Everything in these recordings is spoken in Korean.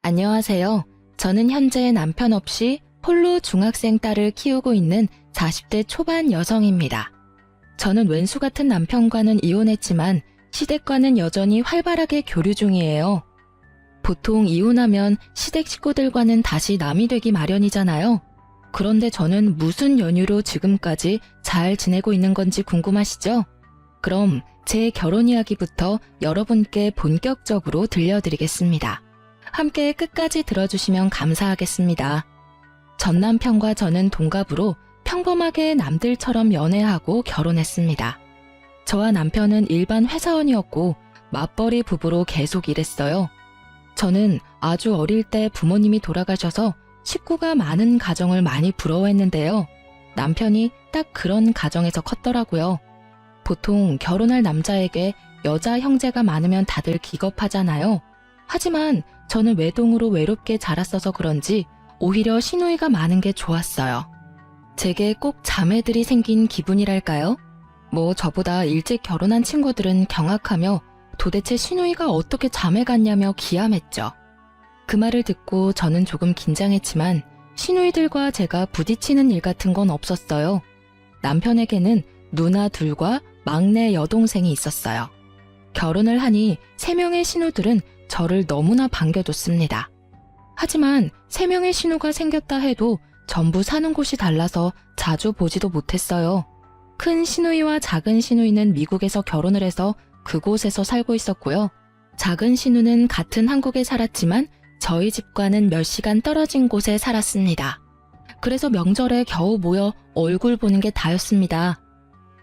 안녕하세요. 저는 현재 남편 없이 홀로 중학생 딸을 키우고 있는 40대 초반 여성입니다. 저는 왼수 같은 남편과는 이혼했지만 시댁과는 여전히 활발하게 교류 중이에요. 보통 이혼하면 시댁 식구들과는 다시 남이 되기 마련이잖아요. 그런데 저는 무슨 연유로 지금까지 잘 지내고 있는 건지 궁금하시죠? 그럼 제 결혼 이야기부터 여러분께 본격적으로 들려드리겠습니다. 함께 끝까지 들어주시면 감사하겠습니다. 전 남편과 저는 동갑으로 평범하게 남들처럼 연애하고 결혼했습니다. 저와 남편은 일반 회사원이었고 맞벌이 부부로 계속 일했어요. 저는 아주 어릴 때 부모님이 돌아가셔서 식구가 많은 가정을 많이 부러워했는데요. 남편이 딱 그런 가정에서 컸더라고요. 보통 결혼할 남자에게 여자 형제가 많으면 다들 기겁하잖아요. 하지만 저는 외동으로 외롭게 자랐어서 그런지 오히려 시누이가 많은 게 좋았어요. 제게 꼭 자매들이 생긴 기분이랄까요? 저보다 일찍 결혼한 친구들은 경악하며 도대체 시누이가 어떻게 자매 같냐며 기함했죠. 그 말을 듣고 저는 조금 긴장했지만 시누이들과 제가 부딪히는 일 같은 건 없었어요. 남편에게는 누나 둘과 막내 여동생이 있었어요. 결혼을 하니 3명의 시누들은 저를 너무나 반겨줬습니다. 하지만 3명의 시누가 생겼다 해도 전부 사는 곳이 달라서 자주 보지도 못했어요. 큰 시누이와 작은 시누이는 미국에서 결혼을 해서 그곳에서 살고 있었고요. 작은 시누는 같은 한국에 살았지만 저희 집과는 몇 시간 떨어진 곳에 살았습니다. 그래서 명절에 겨우 모여 얼굴 보는 게 다였습니다.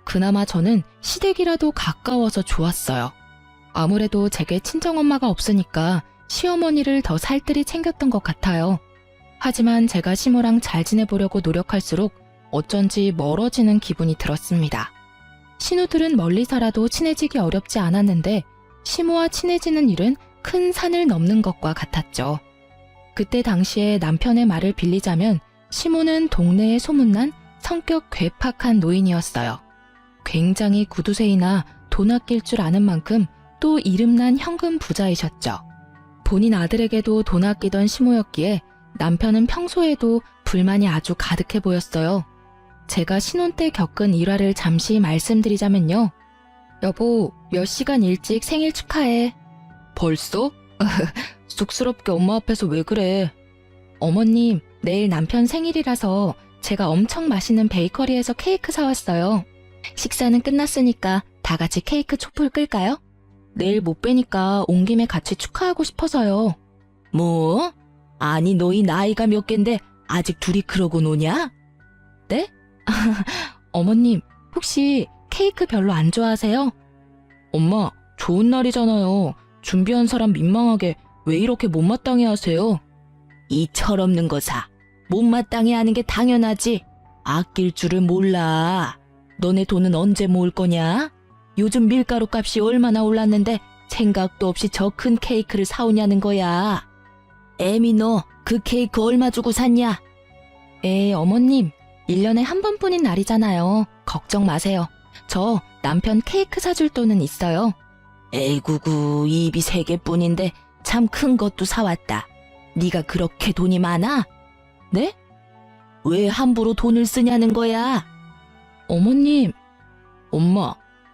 그나마 저는 시댁이라도 가까워서 좋았어요. 아무래도 제게 친정엄마가 없으니까 시어머니를 더 살뜰히 챙겼던 것 같아요. 하지만 제가 시모랑 잘 지내보려고 노력할수록 어쩐지 멀어지는 기분이 들었습니다. 시누들은 멀리 살아도 친해지기 어렵지 않았는데 시모와 친해지는 일은 큰 산을 넘는 것과 같았죠. 그때 당시에 남편의 말을 빌리자면 시모는 동네에 소문난 성격 괴팍한 노인이었어요. 굉장히 구두쇠이나 돈 아낄 줄 아는 만큼 또 이름난 현금 부자이셨죠. 본인 아들에게도 돈 아끼던 시모였기에 남편은 평소에도 불만이 아주 가득해 보였어요. 제가 신혼 때 겪은 일화를 잠시 말씀드리자면요. 여보, 몇 시간 일찍 생일 축하해. 벌써? 쑥스럽게 엄마 앞에서 왜 그래? 어머님, 내일 남편 생일이라서 제가 엄청 맛있는 베이커리에서 케이크 사왔어요. 식사는 끝났으니까 다 같이 케이크 촛불 끌까요? 내일 못 뵈니까 온 김에 같이 축하하고 싶어서요. 뭐? 아니 너희 나이가 몇 갠데 아직 둘이 그러고 노냐? 네? 어머님, 혹시 케이크 별로 안 좋아하세요? 엄마, 좋은 날이잖아요. 준비한 사람 민망하게 왜 이렇게 못마땅해 하세요? 이 철없는 거사. 못마땅해 하는 게 당연하지. 아낄 줄을 몰라. 너네 돈은 언제 모을 거냐? 요즘 밀가루 값이 얼마나 올랐는데 생각도 없이 저 큰 케이크를 사오냐는 거야. 애미 너 그 케이크 얼마 주고 샀냐? 어머님, 1년에 한 번뿐인 날이잖아요. 걱정 마세요. 저 남편 케이크 사줄 돈은 있어요. 에이구구, 입이 3개뿐인데 참 큰 것도 사왔다. 네가 그렇게 돈이 많아? 네? 왜 함부로 돈을 쓰냐는 거야? 어머님,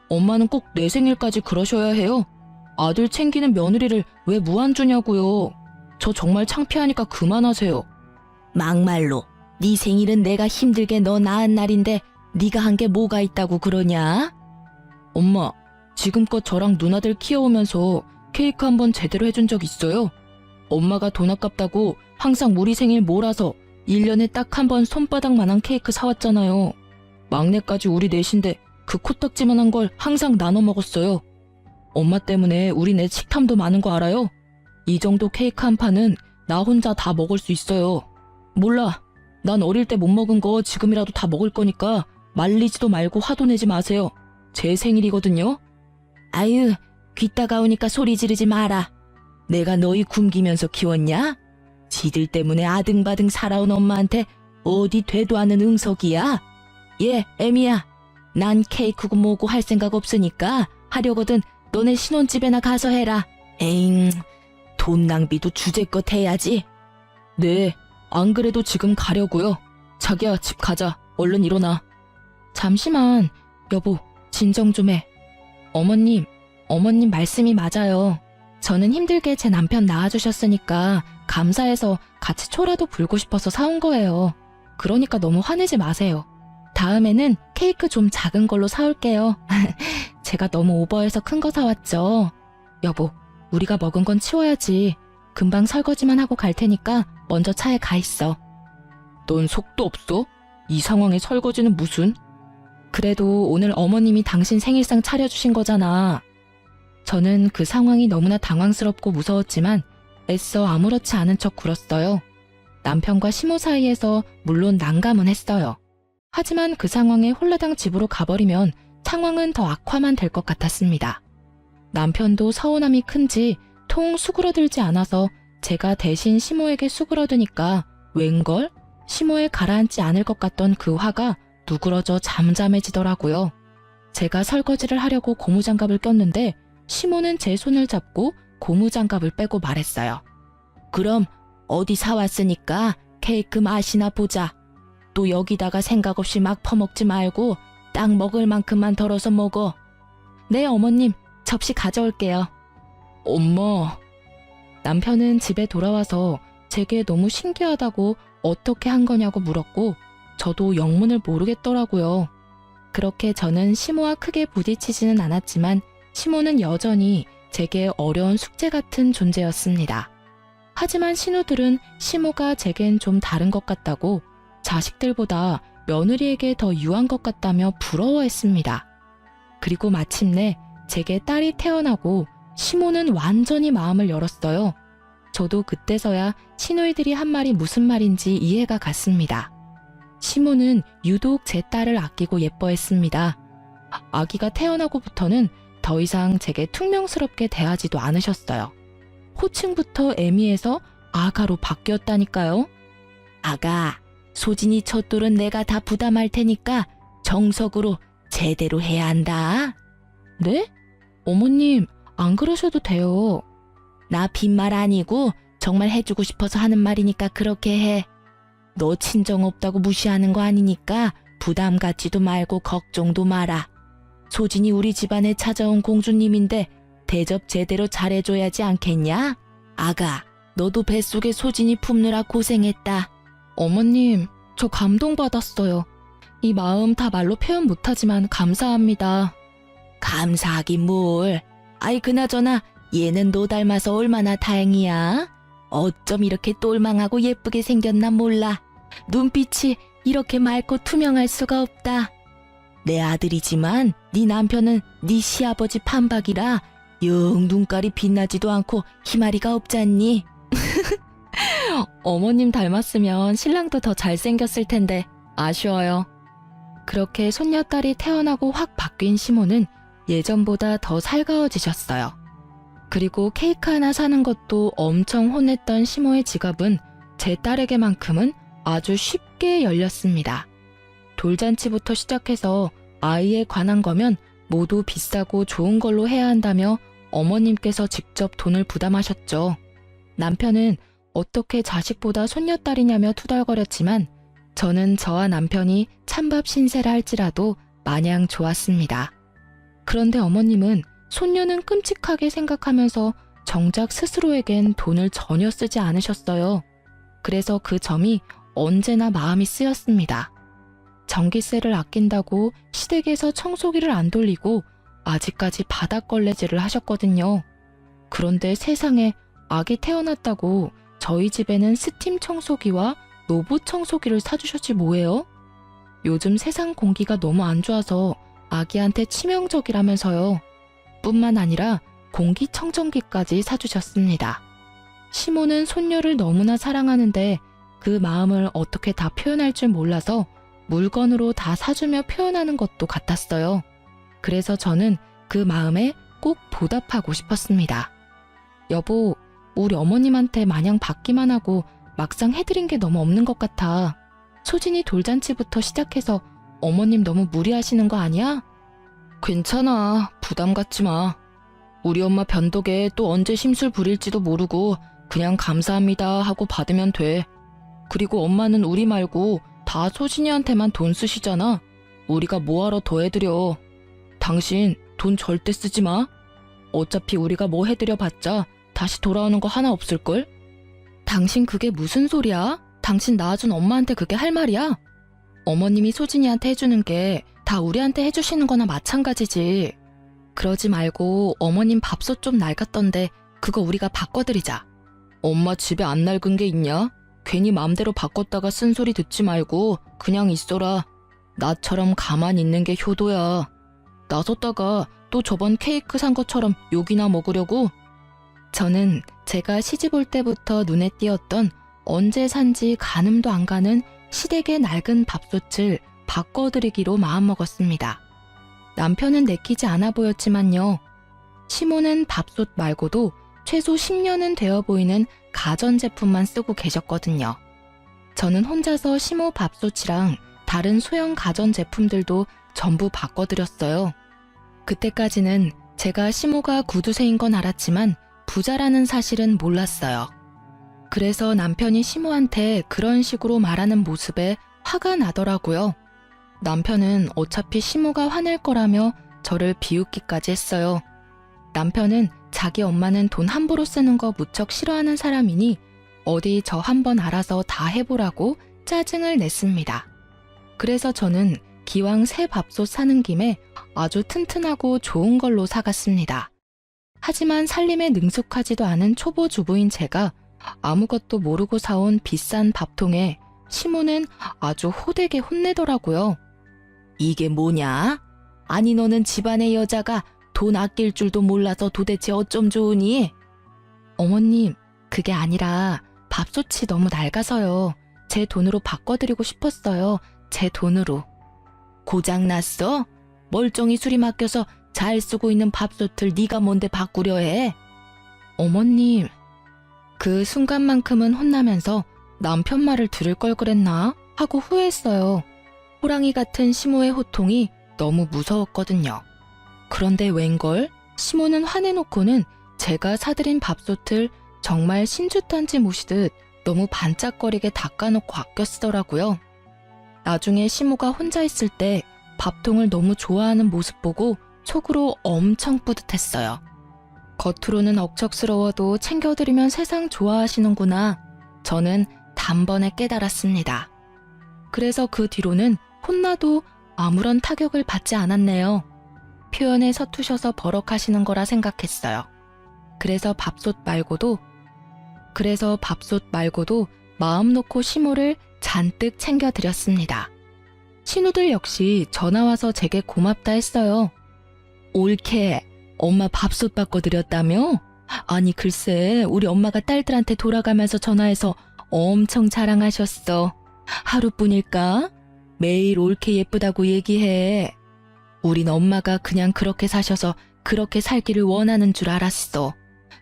엄마는 꼭 내 생일까지 그러셔야 해요. 아들 챙기는 며느리를 왜 무안주냐고요. 저 정말 창피하니까 그만하세요. 막말로 네 생일은 내가 힘들게 너 낳은 날인데 네가 한 게 뭐가 있다고 그러냐? 엄마, 지금껏 저랑 누나들 키워오면서 케이크 한 번 제대로 해준 적 있어요? 엄마가 돈 아깝다고 항상 우리 생일 몰아서 1년에 딱 한 번 손바닥만한 케이크 사왔잖아요. 막내까지 우리 넷인데 그 코딱지만한 걸 항상 나눠 먹었어요. 엄마 때문에 우리 넷 식탐도 많은 거 알아요? 이 정도 케이크 한 판은 나 혼자 다 먹을 수 있어요. 몰라. 난 어릴 때 못 먹은 거 지금이라도 다 먹을 거니까 말리지도 말고 화도 내지 마세요. 제 생일이거든요. 아유, 귀 따가우니까 소리 지르지 마라. 내가 너희 굶기면서 키웠냐? 지들 때문에 아등바등 살아온 엄마한테 어디 되도 않은 응석이야? 예, 애미야. 난 케이크고 뭐고 할 생각 없으니까 하려거든 너네 신혼집에나 가서 해라. 에잉, 돈 낭비도 주제껏 해야지. 네, 안 그래도 지금 가려고요. 자기야, 집 가자. 얼른 일어나. 잠시만, 여보, 진정 좀 해. 어머님 말씀이 맞아요. 저는 힘들게 제 남편 낳아주셨으니까 감사해서 같이 초라도 불고 싶어서 사온 거예요. 그러니까 너무 화내지 마세요. 다음에는 케이크 좀 작은 걸로 사올게요. 제가 너무 오버해서 큰 거 사왔죠. 여보, 우리가 먹은 건 치워야지. 금방 설거지만 하고 갈 테니까 먼저 차에 가 있어. 넌 속도 없어? 이 상황에 설거지는 무슨? 그래도 오늘 어머님이 당신 생일상 차려주신 거잖아. 저는 그 상황이 너무나 당황스럽고 무서웠지만 애써 아무렇지 않은 척 굴었어요. 남편과 시모 사이에서 물론 난감은 했어요. 하지만 그 상황에 홀라당 집으로 가버리면 상황은 더 악화만 될 것 같았습니다. 남편도 서운함이 큰지 통 수그러들지 않아서 제가 대신 시모에게 수그러드니까 웬걸? 시모에 가라앉지 않을 것 같던 그 화가 누그러져 잠잠해지더라고요. 제가 설거지를 하려고 고무장갑을 꼈는데 시모는 제 손을 잡고 고무장갑을 빼고 말했어요. 그럼 어디 사왔으니까 케이크 맛이나 보자. 또 여기다가 생각 없이 막 퍼먹지 말고 딱 먹을 만큼만 덜어서 먹어. 네, 어머님. 접시 가져올게요. 엄마. 남편은 집에 돌아와서 제게 너무 신기하다고 어떻게 한 거냐고 물었고 저도 영문을 모르겠더라고요. 그렇게 저는 시모와 크게 부딪히지는 않았지만 시모는 여전히 제게 어려운 숙제 같은 존재였습니다. 하지만 신우들은 시모가 제겐 좀 다른 것 같다고 자식들보다 며느리에게 더 유한 것 같다며 부러워했습니다. 그리고 마침내 제게 딸이 태어나고 시모는 완전히 마음을 열었어요. 저도 그때서야 시누이들이 한 말이 무슨 말인지 이해가 갔습니다. 시모는 유독 제 딸을 아끼고 예뻐했습니다. 아기가 태어나고부터는 더 이상 제게 퉁명스럽게 대하지도 않으셨어요. 호칭부터 애미에서 아가로 바뀌었다니까요. 아가, 소진이 첫돌은 내가 다 부담할 테니까 정석으로 제대로 해야 한다. 네? 어머님, 안 그러셔도 돼요. 나 빈말 아니고 정말 해주고 싶어서 하는 말이니까 그렇게 해. 너 친정 없다고 무시하는 거 아니니까 부담 갖지도 말고 걱정도 마라. 소진이 우리 집안에 찾아온 공주님인데 대접 제대로 잘해줘야지 않겠냐? 아가, 너도 뱃속에 소진이 품느라 고생했다. 어머님, 저 감동받았어요. 이 마음 다 말로 표현 못하지만 감사합니다. 감사하긴 뭘. 아이 그나저나 얘는 너 닮아서 얼마나 다행이야. 어쩜 이렇게 똘망하고 예쁘게 생겼나 몰라. 눈빛이 이렇게 맑고 투명할 수가 없다. 내 아들이지만 네 남편은 네 시아버지 판박이라 영 눈깔이 빛나지도 않고 희마리가 없잖니. 어머님 닮았으면 신랑도 더 잘생겼을 텐데 아쉬워요. 그렇게 손녀딸이 태어나고 확 바뀐 시모는 예전보다 더 살가워지셨어요. 그리고 케이크 하나 사는 것도 엄청 혼냈던 시모의 지갑은 제 딸에게만큼은 아주 쉽게 열렸습니다. 돌잔치부터 시작해서 아이에 관한 거면 모두 비싸고 좋은 걸로 해야 한다며 어머님께서 직접 돈을 부담하셨죠. 남편은 어떻게 자식보다 손녀딸이냐며 투덜거렸지만 저는 저와 남편이 찬밥 신세라 할지라도 마냥 좋았습니다. 그런데 어머님은 손녀는 끔찍하게 생각하면서 정작 스스로에겐 돈을 전혀 쓰지 않으셨어요. 그래서 그 점이 언제나 마음이 쓰였습니다. 전기세를 아낀다고 시댁에서 청소기를 안 돌리고 아직까지 바닥걸레질을 하셨거든요. 그런데 세상에 아기 태어났다고 저희 집에는 스팀 청소기와 로봇 청소기를 사주셨지 뭐예요? 요즘 세상 공기가 너무 안 좋아서 아기한테 치명적이라면서요. 뿐만 아니라 공기청정기까지 사주셨습니다. 시모는 손녀를 너무나 사랑하는데 그 마음을 어떻게 다 표현할 줄 몰라서 물건으로 다 사주며 표현하는 것도 같았어요. 그래서 저는 그 마음에 꼭 보답하고 싶었습니다. 여보, 우리 어머님한테 마냥 받기만 하고 막상 해드린 게 너무 없는 것 같아. 소진이 돌잔치부터 시작해서 어머님 너무 무리하시는 거 아니야? 괜찮아. 부담 갖지 마. 우리 엄마 변덕에 또 언제 심술 부릴지도 모르고 그냥 감사합니다 하고 받으면 돼. 그리고 엄마는 우리 말고 다 소진이한테만 돈 쓰시잖아. 우리가 뭐하러 더 해드려. 당신 돈 절대 쓰지 마. 어차피 우리가 뭐 해드려 봤자 다시 돌아오는 거 하나 없을걸? 당신 그게 무슨 소리야? 당신 낳아준 엄마한테 그게 할 말이야? 어머님이 소진이한테 해주는 게 다 우리한테 해주시는 거나 마찬가지지. 그러지 말고 어머님 밥솥 좀 낡았던데 그거 우리가 바꿔드리자. 엄마 집에 안 낡은 게 있냐? 괜히 맘대로 바꿨다가 쓴소리 듣지 말고 그냥 있어라. 나처럼 가만히 있는 게 효도야. 나섰다가 또 저번 케이크 산 것처럼 욕이나 먹으려고? 저는 제가 시집 올 때부터 눈에 띄었던 언제 산지 가늠도 안 가는 시댁의 낡은 밥솥을 바꿔드리기로 마음먹었습니다. 남편은 내키지 않아 보였지만요. 시모는 밥솥 말고도 최소 10년은 되어 보이는 가전제품만 쓰고 계셨거든요. 저는 혼자서 시모 밥솥이랑 다른 소형 가전제품들도 전부 바꿔드렸어요. 그때까지는 제가 시모가 구두쇠인 건 알았지만 부자라는 사실은 몰랐어요. 그래서 남편이 시모한테 그런 식으로 말하는 모습에 화가 나더라고요. 남편은 어차피 시모가 화낼 거라며 저를 비웃기까지 했어요. 남편은 자기 엄마는 돈 함부로 쓰는 거 무척 싫어하는 사람이니 어디 저 한번 알아서 다 해보라고 짜증을 냈습니다. 그래서 저는 기왕 새 밥솥 사는 김에 아주 튼튼하고 좋은 걸로 사갔습니다. 하지만 살림에 능숙하지도 않은 초보 주부인 제가 아무것도 모르고 사온 비싼 밥통에 시모는 아주 호되게 혼내더라고요. 이게 뭐냐? 아니 너는 집안의 여자가 돈 아낄 줄도 몰라서 도대체 어쩜 좋으니? 어머님, 그게 아니라 밥솥이 너무 낡아서요. 제 돈으로 바꿔드리고 싶었어요. 제 돈으로. 고장났어? 멀쩡히 수리 맡겨서 잘 쓰고 있는 밥솥을 네가 뭔데 바꾸려 해? 어머님, 그 순간만큼은 혼나면서 남편 말을 들을 걸 그랬나 하고 후회했어요. 호랑이 같은 시모의 호통이 너무 무서웠거든요. 그런데 웬걸? 시모는 화내놓고는 제가 사드린 밥솥을 정말 신주탄지 모시듯 너무 반짝거리게 닦아놓고 아껴 쓰더라고요. 나중에 시모가 혼자 있을 때 밥통을 너무 좋아하는 모습 보고 속으로 엄청 뿌듯했어요. 겉으로는 억척스러워도 챙겨드리면 세상 좋아하시는구나. 저는 단번에 깨달았습니다. 그래서 그 뒤로는 혼나도 아무런 타격을 받지 않았네요. 표현에 서투셔서 버럭하시는 거라 생각했어요. 그래서 밥솥 말고도 마음 놓고 시모를 잔뜩 챙겨드렸습니다. 신우들 역시 전화와서 제게 고맙다 했어요. 옳게 엄마 밥솥 바꿔드렸다며? 아니 글쎄 우리 엄마가 딸들한테 돌아가면서 전화해서 엄청 자랑하셨어. 하루뿐일까? 매일 옳게 예쁘다고 얘기해. 우린 엄마가 그냥 그렇게 사셔서 그렇게 살기를 원하는 줄 알았어.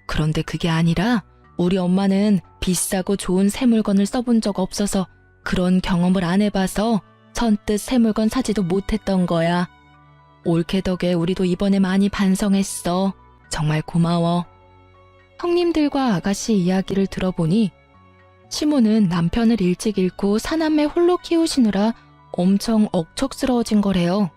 그런데 그게 아니라 우리 엄마는 비싸고 좋은 새 물건을 써본 적 없어서 그런 경험을 안 해봐서 선뜻 새 물건 사지도 못했던 거야. 옳게 덕에 우리도 이번에 많이 반성했어. 정말 고마워. 형님들과 아가씨 이야기를 들어보니 시모는 남편을 일찍 잃고 사남매 홀로 키우시느라 엄청 억척스러워진 거래요.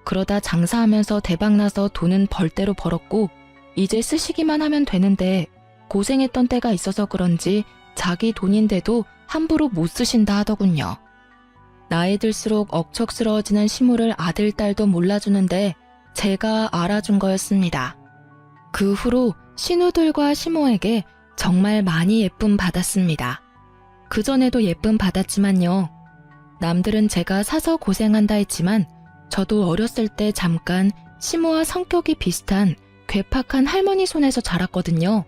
그러다 장사하면서 대박나서 돈은 벌대로 벌었고 이제 쓰시기만 하면 되는데 고생했던 때가 있어서 그런지 자기 돈인데도 함부로 못 쓰신다 하더군요. 나이 들수록 억척스러워지는 시모를 아들, 딸도 몰라주는데 제가 알아준 거였습니다. 그 후로 신우들과 시모에게 정말 많이 예쁨 받았습니다. 그전에도 예쁨 받았지만요. 남들은 제가 사서 고생한다 했지만 저도 어렸을 때 잠깐 시모와 성격이 비슷한 괴팍한 할머니 손에서 자랐거든요.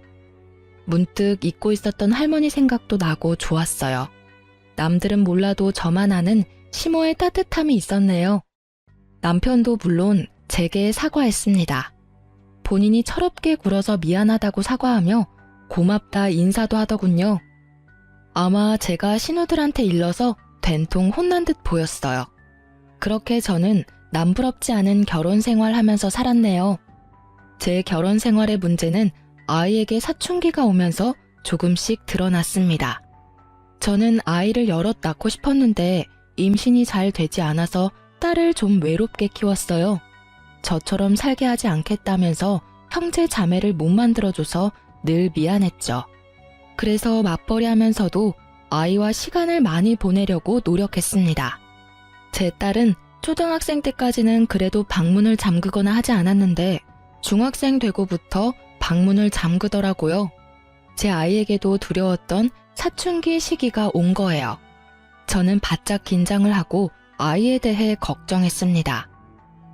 문득 잊고 있었던 할머니 생각도 나고 좋았어요. 남들은 몰라도 저만 아는 시모의 따뜻함이 있었네요. 남편도 물론 제게 사과했습니다. 본인이 철없게 굴어서 미안하다고 사과하며 고맙다 인사도 하더군요. 아마 제가 신우들한테 일러서 된통 혼난 듯 보였어요. 그렇게 저는 남부럽지 않은 결혼 생활하면서 살았네요. 제 결혼 생활의 문제는 아이에게 사춘기가 오면서 조금씩 드러났습니다. 저는 아이를 여럿 낳고 싶었는데 임신이 잘 되지 않아서 딸을 좀 외롭게 키웠어요. 저처럼 살게 하지 않겠다면서 형제 자매를 못 만들어줘서 늘 미안했죠. 그래서 맞벌이 하면서도 아이와 시간을 많이 보내려고 노력했습니다. 제 딸은 초등학생 때까지는 그래도 방문을 잠그거나 하지 않았는데 중학생 되고부터 방문을 잠그더라고요. 제 아이에게도 두려웠던 사춘기 시기가 온 거예요. 저는 바짝 긴장을 하고 아이에 대해 걱정했습니다.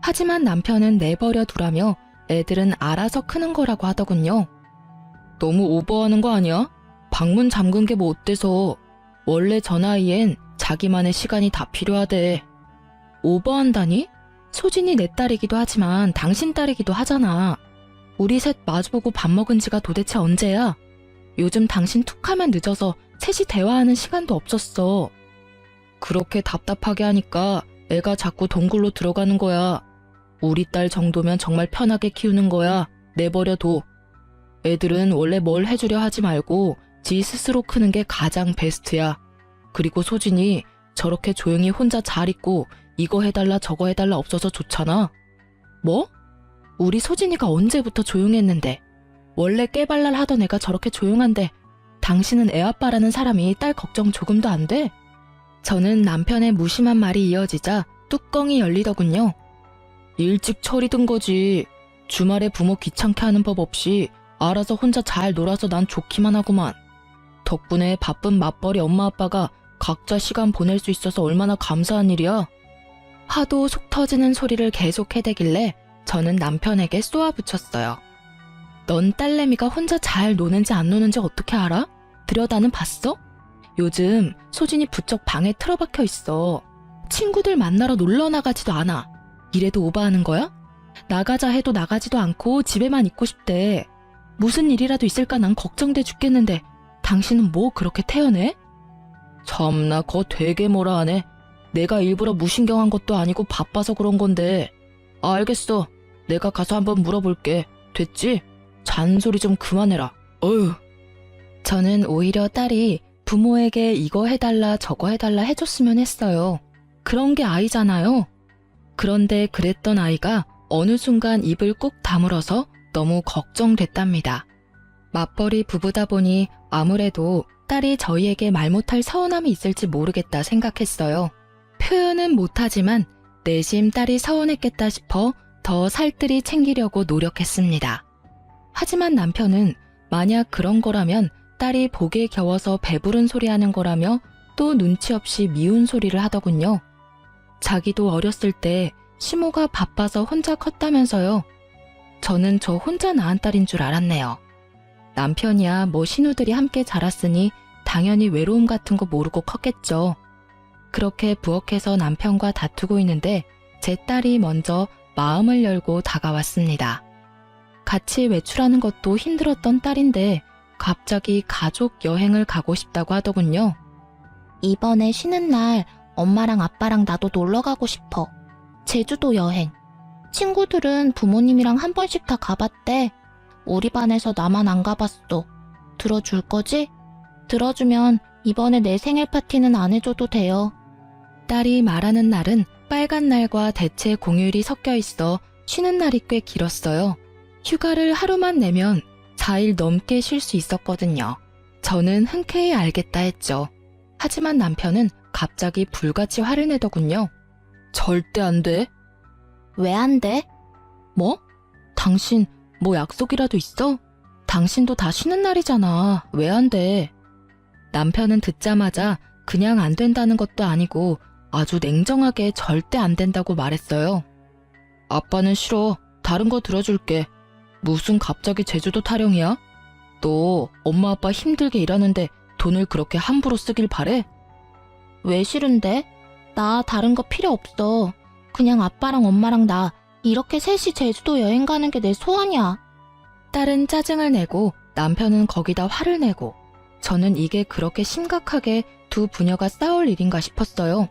하지만 남편은 내버려 두라며 애들은 알아서 크는 거라고 하더군요. 너무 오버하는 거 아니야? 방문 잠근 게 뭐 어때서? 원래 저 나이엔 자기만의 시간이 다 필요하대. 오버한다니? 소진이 내 딸이기도 하지만 당신 딸이기도 하잖아. 우리 셋 마주보고 밥 먹은 지가 도대체 언제야? 요즘 당신 툭하면 늦어서 셋이 대화하는 시간도 없었어. 그렇게 답답하게 하니까 애가 자꾸 동굴로 들어가는 거야. 우리 딸 정도면 정말 편하게 키우는 거야. 내버려둬. 애들은 원래 뭘 해주려 하지 말고 지 스스로 크는 게 가장 베스트야. 그리고 소진이 저렇게 조용히 혼자 잘 있고 이거 해달라 저거 해달라 없어서 좋잖아. 뭐? 우리 소진이가 언제부터 조용했는데. 원래 깨발랄 하던 애가 저렇게 조용한데 당신은 애아빠라는 사람이 딸 걱정 조금도 안 돼? 저는 남편의 무심한 말이 이어지자 뚜껑이 열리더군요. 일찍 철이 든 거지. 주말에 부모 귀찮게 하는 법 없이 알아서 혼자 잘 놀아서 난 좋기만 하구만. 덕분에 바쁜 맞벌이 엄마 아빠가 각자 시간 보낼 수 있어서 얼마나 감사한 일이야. 하도 속 터지는 소리를 계속 해대길래 저는 남편에게 쏘아붙였어요. 넌 딸내미가 혼자 잘 노는지 안 노는지 어떻게 알아? 들여다는 봤어? 요즘 소진이 부쩍 방에 틀어박혀 있어. 친구들 만나러 놀러 나가지도 않아. 이래도 오버하는 거야? 나가자 해도 나가지도 않고 집에만 있고 싶대. 무슨 일이라도 있을까 난 걱정돼 죽겠는데 당신은 뭐 그렇게 태연해? 참나 거 되게 뭐라 하네. 내가 일부러 무신경한 것도 아니고 바빠서 그런 건데. 알겠어. 내가 가서 한번 물어볼게. 됐지? 잔소리 좀 그만해라. 어휴. 저는 오히려 딸이 부모에게 이거 해달라 저거 해달라 해줬으면 했어요. 그런 게 아이잖아요. 그런데 그랬던 아이가 어느 순간 입을 꾹 다물어서 너무 걱정됐답니다. 맞벌이 부부다 보니 아무래도 딸이 저희에게 말 못할 서운함이 있을지 모르겠다 생각했어요. 표현은 못하지만 내심 딸이 서운했겠다 싶어 더 살뜰히 챙기려고 노력했습니다. 하지만 남편은 만약 그런 거라면 딸이 복에 겨워서 배부른 소리 하는 거라며 또 눈치 없이 미운 소리를 하더군요. 자기도 어렸을 때 시모가 바빠서 혼자 컸다면서요. 저는 저 혼자 낳은 딸인 줄 알았네요. 남편이야 뭐 신우들이 함께 자랐으니 당연히 외로움 같은 거 모르고 컸겠죠. 그렇게 부엌에서 남편과 다투고 있는데 제 딸이 먼저 마음을 열고 다가왔습니다. 같이 외출하는 것도 힘들었던 딸인데 갑자기 가족 여행을 가고 싶다고 하더군요. 이번에 쉬는 날 엄마랑 아빠랑 나도 놀러 가고 싶어. 제주도 여행. 친구들은 부모님이랑 한 번씩 다 가봤대. 우리 반에서 나만 안 가봤어. 들어줄 거지? 들어주면 이번에 내 생일 파티는 안 해줘도 돼요. 딸이 말하는 날은 빨간 날과 대체 공휴일이 섞여 있어 쉬는 날이 꽤 길었어요. 휴가를 하루만 내면 4일 넘게 쉴 수 있었거든요. 저는 흔쾌히 알겠다 했죠. 하지만 남편은 갑자기 불같이 화를 내더군요. 절대 안 돼. 왜 안 돼? 뭐? 당신 뭐 약속이라도 있어? 당신도 다 쉬는 날이잖아. 왜 안 돼? 남편은 듣자마자 그냥 안 된다는 것도 아니고 아주 냉정하게 절대 안 된다고 말했어요. 아빠는 싫어. 다른 거 들어줄게. 무슨 갑자기 제주도 타령이야? 너 엄마 아빠 힘들게 일하는데 돈을 그렇게 함부로 쓰길 바래? 왜 싫은데? 나 다른 거 필요 없어. 그냥 아빠랑 엄마랑 나 이렇게 셋이 제주도 여행 가는 게 내 소원이야. 딸은 짜증을 내고 남편은 거기다 화를 내고 저는 이게 그렇게 심각하게 두 부녀가 싸울 일인가 싶었어요.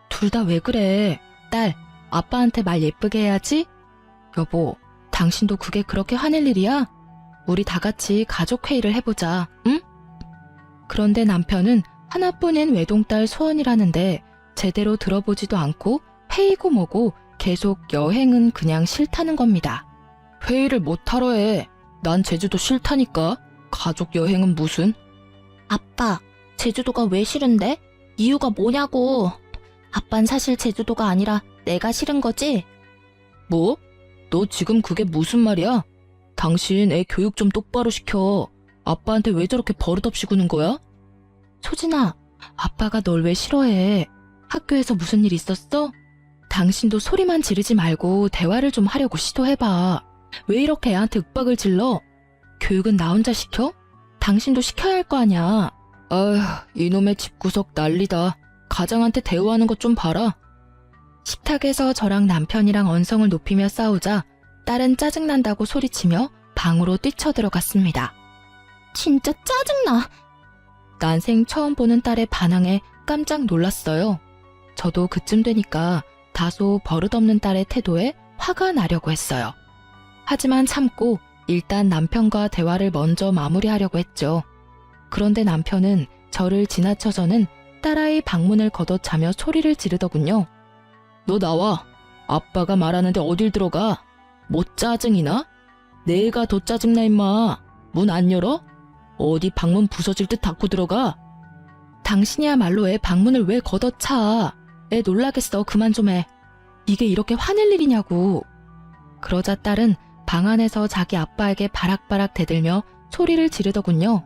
둘 다 왜 그래? 딸, 아빠한테 말 예쁘게 해야지? 여보, 당신도 그게 그렇게 화낼 일이야? 우리 다 같이 가족회의를 해보자, 응? 그런데 남편은 하나뿐인 외동딸 소원이라는데 제대로 들어보지도 않고 회의고 뭐고 계속 여행은 그냥 싫다는 겁니다. 회의를 못하러 해. 난 제주도 싫다니까. 가족 여행은 무슨? 아빠, 제주도가 왜 싫은데? 이유가 뭐냐고. 아빤 사실 제주도가 아니라 내가 싫은 거지? 뭐? 너 지금 그게 무슨 말이야? 당신 애 교육 좀 똑바로 시켜. 아빠한테 왜 저렇게 버릇없이 구는 거야? 소진아, 아빠가 널 왜 싫어해? 학교에서 무슨 일 있었어? 당신도 소리만 지르지 말고 대화를 좀 하려고 시도해봐. 왜 이렇게 애한테 윽박을 질러? 교육은 나 혼자 시켜? 당신도 시켜야 할 거 아냐. 아휴, 이놈의 집구석 난리다. 가장한테 대우하는 것 좀 봐라. 식탁에서 저랑 남편이랑 언성을 높이며 싸우자 딸은 짜증난다고 소리치며 방으로 뛰쳐들어갔습니다. 진짜 짜증나. 난생 처음 보는 딸의 반항에 깜짝 놀랐어요. 저도 그쯤 되니까 다소 버릇없는 딸의 태도에 화가 나려고 했어요. 하지만 참고 일단 남편과 대화를 먼저 마무리하려고 했죠. 그런데 남편은 저를 지나쳐서는 딸아이 방문을 걷어차며 소리를 지르더군요. 너 나와. 아빠가 말하는데 어딜 들어가? 뭐 짜증이나? 내가 더 짜증나 임마. 문 안 열어? 어디 방문 부서질 듯 닫고 들어가? 당신이야말로 애 방문을 왜 걷어차? 애 놀라겠어. 그만 좀 해. 이게 이렇게 화낼 일이냐고. 그러자 딸은 방 안에서 자기 아빠에게 바락바락 대들며 소리를 지르더군요.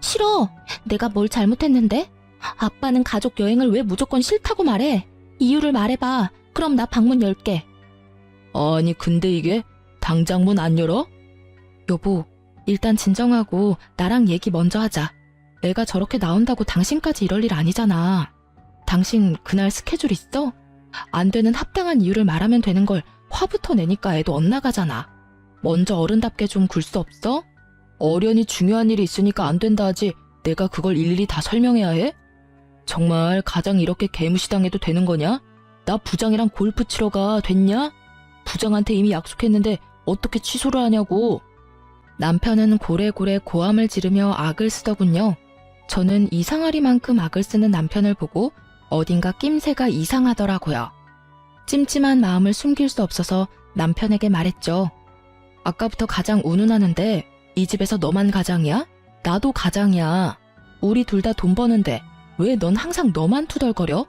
싫어. 내가 뭘 잘못했는데? 아빠는 가족 여행을 왜 무조건 싫다고 말해? 이유를 말해봐. 그럼 나 방문 열게. 아니 근데 이게 당장 문 안 열어? 여보, 일단 진정하고 나랑 얘기 먼저 하자. 애가 저렇게 나온다고 당신까지 이럴 일 아니잖아. 당신 그날 스케줄 있어? 안 되는 합당한 이유를 말하면 되는 걸 화부터 내니까 애도 엇나가잖아. 먼저 어른답게 좀 굴 수 없어? 어련히 중요한 일이 있으니까 안 된다 하지 내가 그걸 일일이 다 설명해야 해? 정말 가장 이렇게 개무시당해도 되는 거냐? 나 부장이랑 골프 치러 가. 됐냐? 부장한테 이미 약속했는데 어떻게 취소를 하냐고. 남편은 고래고래 고함을 지르며 악을 쓰더군요. 저는 이상하리만큼 악을 쓰는 남편을 보고 어딘가 낌새가 이상하더라고요. 찜찜한 마음을 숨길 수 없어서 남편에게 말했죠. 아까부터 가장 운운하는데 이 집에서 너만 가장이야? 나도 가장이야. 우리 둘 다 돈 버는데 왜 넌 항상 너만 투덜거려?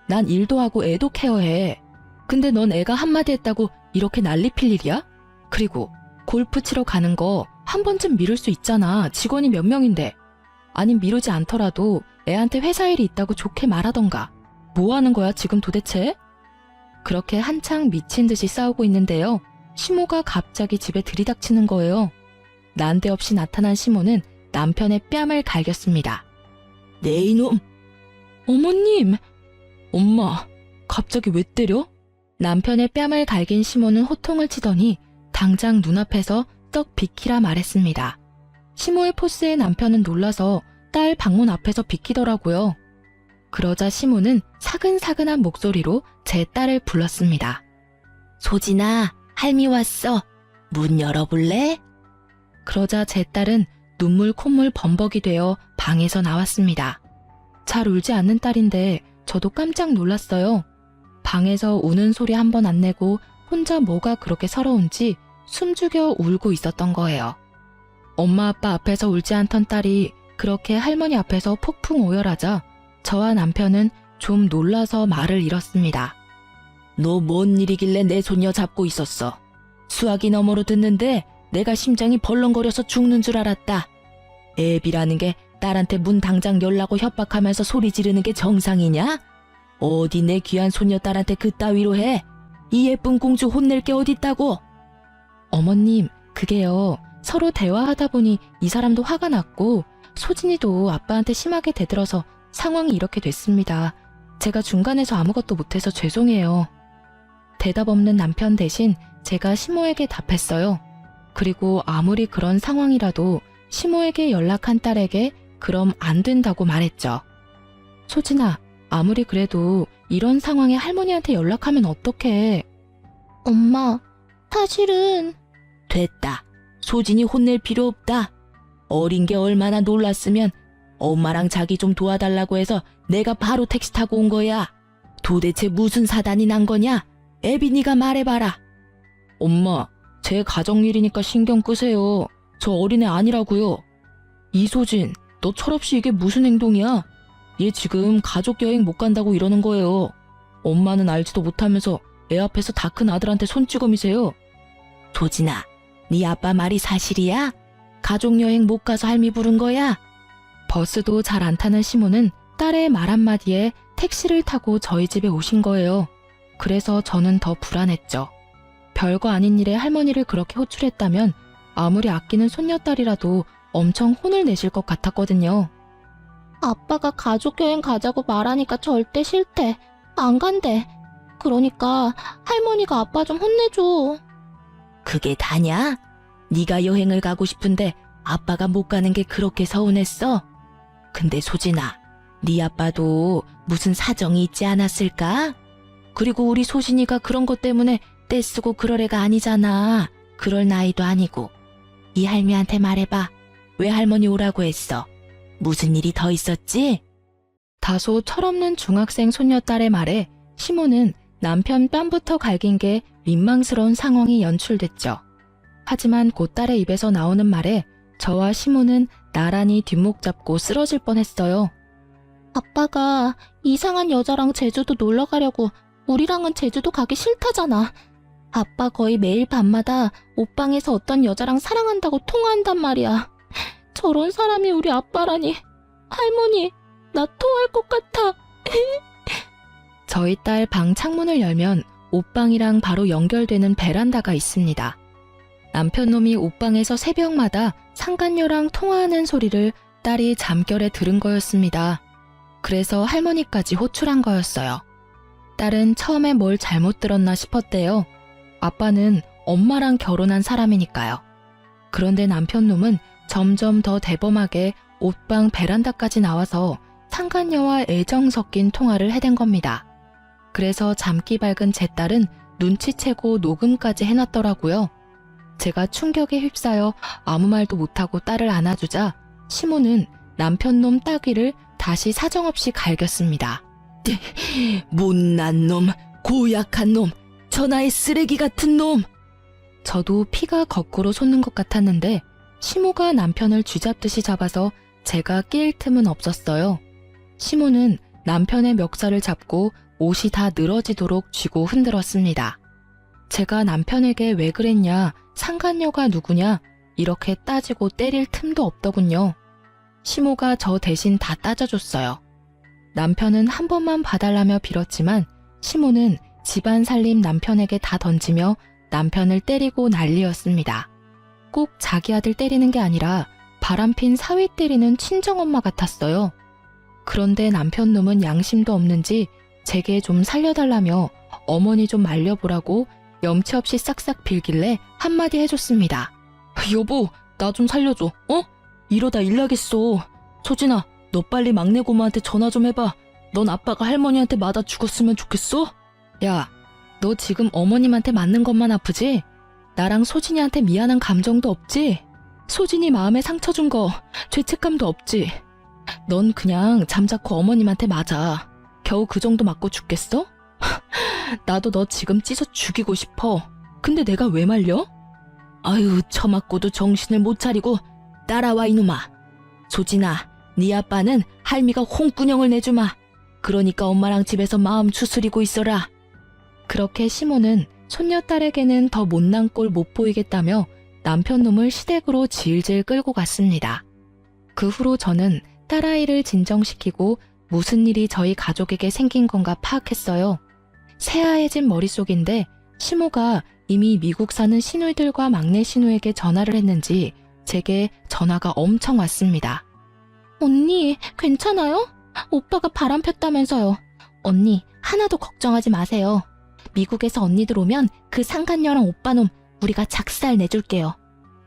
난 일도 하고 애도 케어해. 근데 넌 애가 한마디 했다고 이렇게 난리 필 일이야? 그리고 골프 치러 가는 거 한 번쯤 미룰 수 있잖아. 직원이 몇 명인데. 아님 미루지 않더라도 애한테 회사 일이 있다고 좋게 말하던가. 뭐 하는 거야 지금 도대체? 그렇게 한창 미친 듯이 싸우고 있는데요. 시모가 갑자기 집에 들이닥치는 거예요. 난데없이 나타난 시모는 남편의 뺨을 갈겼습니다. 네 이놈! 어머님! 엄마, 갑자기 왜 때려? 남편의 뺨을 갈긴 시모는 호통을 치더니 당장 눈앞에서 썩 비키라 말했습니다. 시모의 포스에 남편은 놀라서 딸 방문 앞에서 비키더라고요. 그러자 시모는 사근사근한 목소리로 제 딸을 불렀습니다. 소진아, 할미 왔어. 문 열어볼래? 그러자 제 딸은 눈물 콧물 범벅이 되어 방에서 나왔습니다. 잘 울지 않는 딸인데 저도 깜짝 놀랐어요. 방에서 우는 소리 한 번 안 내고 혼자 뭐가 그렇게 서러운지 숨죽여 울고 있었던 거예요. 엄마 아빠 앞에서 울지 않던 딸이 그렇게 할머니 앞에서 폭풍 오열하자 저와 남편은 좀 놀라서 말을 잃었습니다. 너 뭔 일이길래 내 손녀 잡고 있었어? 수화기 너머로 듣는데 내가 심장이 벌렁거려서 죽는 줄 알았다. 애비라는 게 딸한테 문 당장 열라고 협박하면서 소리 지르는 게 정상이냐? 어디 내 귀한 손녀딸한테 그따위로 해? 이 예쁜 공주 혼낼 게 어딨다고? 어머님, 그게요. 서로 대화하다 보니 이 사람도 화가 났고 소진이도 아빠한테 심하게 대들어서 상황이 이렇게 됐습니다. 제가 중간에서 아무것도 못해서 죄송해요. 대답 없는 남편 대신 제가 시모에게 답했어요. 그리고 아무리 그런 상황이라도 시모에게 연락한 딸에게 그럼 안 된다고 말했죠. 소진아, 아무리 그래도 이런 상황에 할머니한테 연락하면 어떡해. 엄마, 사실은 됐다. 소진이 혼낼 필요 없다. 어린 게 얼마나 놀랐으면 엄마랑 자기 좀 도와달라고 해서 내가 바로 택시 타고 온 거야. 도대체 무슨 사단이 난 거냐? 애빈이가 말해봐라. 엄마, 제 가정일이니까 신경 끄세요. 저 어린애 아니라고요. 이소진, 너 철없이 이게 무슨 행동이야? 얘 지금 가족 여행 못 간다고 이러는 거예요. 엄마는 알지도 못하면서 애 앞에서 다 큰 아들한테 손찌검이세요. 소진아, 네 아빠 말이 사실이야? 가족 여행 못 가서 할미 부른 거야? 버스도 잘 안 타는 시모는 딸의 말 한마디에 택시를 타고 저희 집에 오신 거예요. 그래서 저는 더 불안했죠. 별거 아닌 일에 할머니를 그렇게 호출했다면 아무리 아끼는 손녀딸이라도 엄청 혼을 내실 것 같았거든요. 아빠가 가족여행 가자고 말하니까 절대 싫대. 안 간대. 그러니까 할머니가 아빠 좀 혼내줘. 그게 다냐? 네가 여행을 가고 싶은데 아빠가 못 가는 게 그렇게 서운했어? 근데 소진아, 네 아빠도 무슨 사정이 있지 않았을까? 그리고 우리 소진이가 그런 것 때문에 떼쓰고 그럴 애가 아니잖아. 그럴 나이도 아니고. 이 할미한테 말해봐. 왜 할머니 오라고 했어? 무슨 일이 더 있었지? 다소 철없는 중학생 손녀딸의 말에 시모는 남편 뺨부터 갈긴 게 민망스러운 상황이 연출됐죠. 하지만 곧 딸의 입에서 나오는 말에 저와 시모는 나란히 뒷목 잡고 쓰러질 뻔했어요. 아빠가 이상한 여자랑 제주도 놀러 가려고 우리랑은 제주도 가기 싫다잖아. 아빠 거의 매일 밤마다 옷방에서 어떤 여자랑 사랑한다고 통화한단 말이야. 저런 사람이 우리 아빠라니. 할머니, 나 토할 것 같아. 저희 딸 방 창문을 열면 옷방이랑 바로 연결되는 베란다가 있습니다. 남편놈이 옷방에서 새벽마다 상간녀랑 통화하는 소리를 딸이 잠결에 들은 거였습니다. 그래서 할머니까지 호출한 거였어요. 딸은 처음에 뭘 잘못 들었나 싶었대요. 아빠는 엄마랑 결혼한 사람이니까요. 그런데 남편놈은 점점 더 대범하게 옷방 베란다까지 나와서 상간녀와 애정 섞인 통화를 해댄 겁니다. 그래서 잠기 밝은 제 딸은 눈치채고 녹음까지 해놨더라고요. 제가 충격에 휩싸여 아무 말도 못하고 딸을 안아주자 시모는 남편놈 따귀를 다시 사정없이 갈겼습니다. 못난 놈, 고약한 놈, 천하의 쓰레기 같은 놈. 저도 피가 거꾸로 솟는 것 같았는데 시모가 남편을 쥐잡듯이 잡아서 제가 낄 틈은 없었어요. 시모는 남편의 멱살을 잡고 옷이 다 늘어지도록 쥐고 흔들었습니다. 제가 남편에게 왜 그랬냐, 상간녀가 누구냐 이렇게 따지고 때릴 틈도 없더군요. 시모가 저 대신 다 따져줬어요. 남편은 한 번만 봐달라며 빌었지만 시모는 집안 살림 남편에게 다 던지며 남편을 때리고 난리였습니다. 꼭 자기 아들 때리는 게 아니라 바람핀 사위 때리는 친정엄마 같았어요. 그런데 남편놈은 양심도 없는지 제게 좀 살려달라며 어머니 좀 말려보라고 염치 없이 싹싹 빌길래 한마디 해줬습니다. 여보, 나 좀 살려줘, 어? 이러다 일 나겠어. 소진아, 너 빨리 막내 고모한테 전화 좀 해봐. 넌 아빠가 할머니한테 맞아 죽었으면 좋겠어? 야, 너 지금 어머님한테 맞는 것만 아프지? 나랑 소진이한테 미안한 감정도 없지? 소진이 마음에 상처 준 거 죄책감도 없지? 넌 그냥 잠자코 어머님한테 맞아. 겨우 그 정도 맞고 죽겠어? 나도 너 지금 찢어 죽이고 싶어. 근데 내가 왜 말려? 아유, 처맞고도 정신을 못 차리고 따라와 이놈아. 소진아, 네 아빠는 할미가 홍군형을 내주마. 그러니까 엄마랑 집에서 마음 추스리고 있어라. 그렇게 시모는 손녀딸에게는 더 못난 꼴 못 보이겠다며 남편놈을 시댁으로 질질 끌고 갔습니다. 그 후로 저는 딸아이를 진정시키고 무슨 일이 저희 가족에게 생긴 건가 파악했어요. 새하얘진 머릿속인데 시모가 이미 미국 사는 시누이들과 막내 시누에게 전화를 했는지 제게 전화가 엄청 왔습니다. 언니, 괜찮아요? 오빠가 바람 폈다면서요. 언니, 하나도 걱정하지 마세요. 미국에서 언니들 오면 그 상간녀랑 오빠놈 우리가 작살 내줄게요.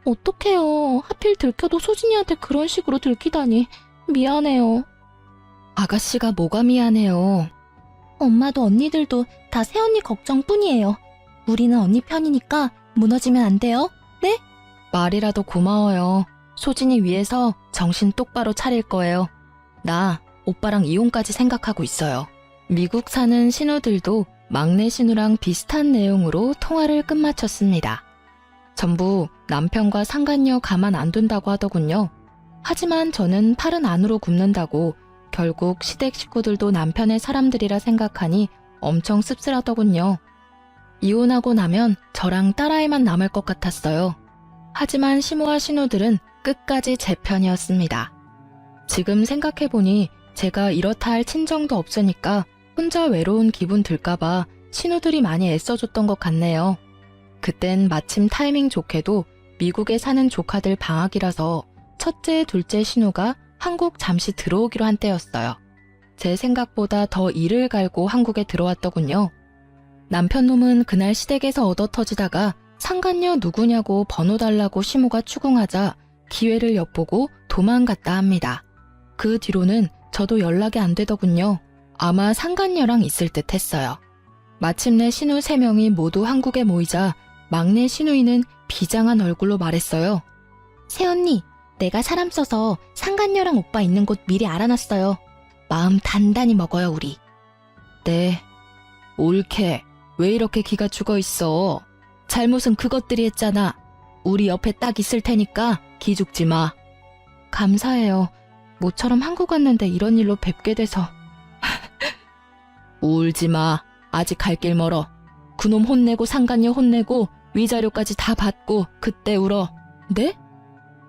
어떡해요. 하필 들켜도 소진이한테 그런 식으로 들키다니. 미안해요. 아가씨가 뭐가 미안해요. 엄마도 언니들도 다 새언니 걱정뿐이에요. 우리는 언니 편이니까 무너지면 안 돼요. 네? 말이라도 고마워요. 소진이 위해서 정신 똑바로 차릴 거예요. 나 오빠랑 이혼까지 생각하고 있어요. 미국 사는 신우들도 막내 신우랑 비슷한 내용으로 통화를 끝마쳤습니다. 전부 남편과 상간녀 가만 안 둔다고 하더군요. 하지만 저는 팔은 안으로 굽는다고 결국 시댁 식구들도 남편의 사람들이라 생각하니 엄청 씁쓸하더군요. 이혼하고 나면 저랑 딸아이만 남을 것 같았어요. 하지만 시모와 신우들은 끝까지 제 편이었습니다. 지금 생각해보니 제가 이렇다 할 친정도 없으니까 혼자 외로운 기분 들까봐 신우들이 많이 애써줬던 것 같네요. 그땐 마침 타이밍 좋게도 미국에 사는 조카들 방학이라서 첫째, 둘째 신우가 한국 잠시 들어오기로 한 때였어요. 제 생각보다 더 이를 갈고 한국에 들어왔더군요. 남편 놈은 그날 시댁에서 얻어터지다가 상간녀 누구냐고 번호 달라고 시모가 추궁하자 기회를 엿보고 도망갔다 합니다. 그 뒤로는 저도 연락이 안 되더군요. 아마 상간녀랑 있을 듯 했어요. 마침내 신우 3명이 모두 한국에 모이자 막내 신우이는 비장한 얼굴로 말했어요. 새언니, 내가 사람 써서 상간녀랑 오빠 있는 곳 미리 알아놨어요. 마음 단단히 먹어요, 우리. 네. 옳게. 왜 이렇게 기가 죽어 있어? 잘못은 그것들이 했잖아. 우리 옆에 딱 있을 테니까 기죽지 마. 감사해요. 모처럼 한국 왔는데 이런 일로 뵙게 돼서. 울지 마. 아직 갈 길 멀어. 그놈 혼내고 상간녀 혼내고 위자료까지 다 받고 그때 울어. 네?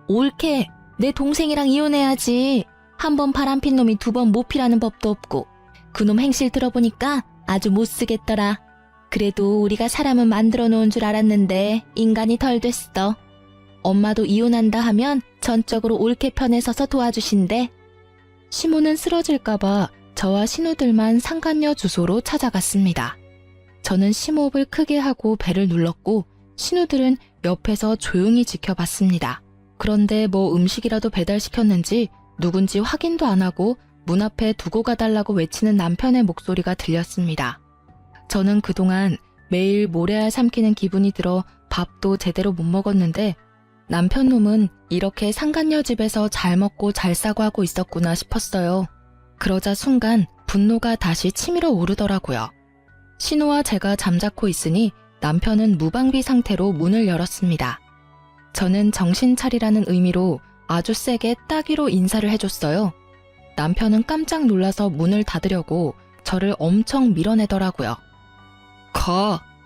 옳게. 내 동생이랑 이혼해야지. 한 번 바람핀 놈이 2번 못 피라는 법도 없고. 그놈 행실 들어보니까 아주 못 쓰겠더라. 그래도 우리가 사람은 만들어 놓은 줄 알았는데 인간이 덜 됐어. 엄마도 이혼한다 하면 전적으로 옳게 편에 서서 도와주신대. 시모는 쓰러질까봐 저와 신우들만 상간녀 주소로 찾아갔습니다. 저는 심호흡을 크게 하고 배를 눌렀고 신우들은 옆에서 조용히 지켜봤습니다. 그런데 뭐 음식이라도 배달시켰는지 누군지 확인도 안 하고 문 앞에 두고 가달라고 외치는 남편의 목소리가 들렸습니다. 저는 그동안 매일 모래알 삼키는 기분이 들어 밥도 제대로 못 먹었는데 남편 놈은 이렇게 상간녀 집에서 잘 먹고 잘 싸고 하고 있었구나 싶었어요. 그러자 순간 분노가 다시 치밀어 오르더라고요. 신우와 제가 잠자코 있으니 남편은 무방비 상태로 문을 열었습니다. 저는 정신 차리라는 의미로 아주 세게 따귀로 인사를 해줬어요. 남편은 깜짝 놀라서 문을 닫으려고 저를 엄청 밀어내더라고요.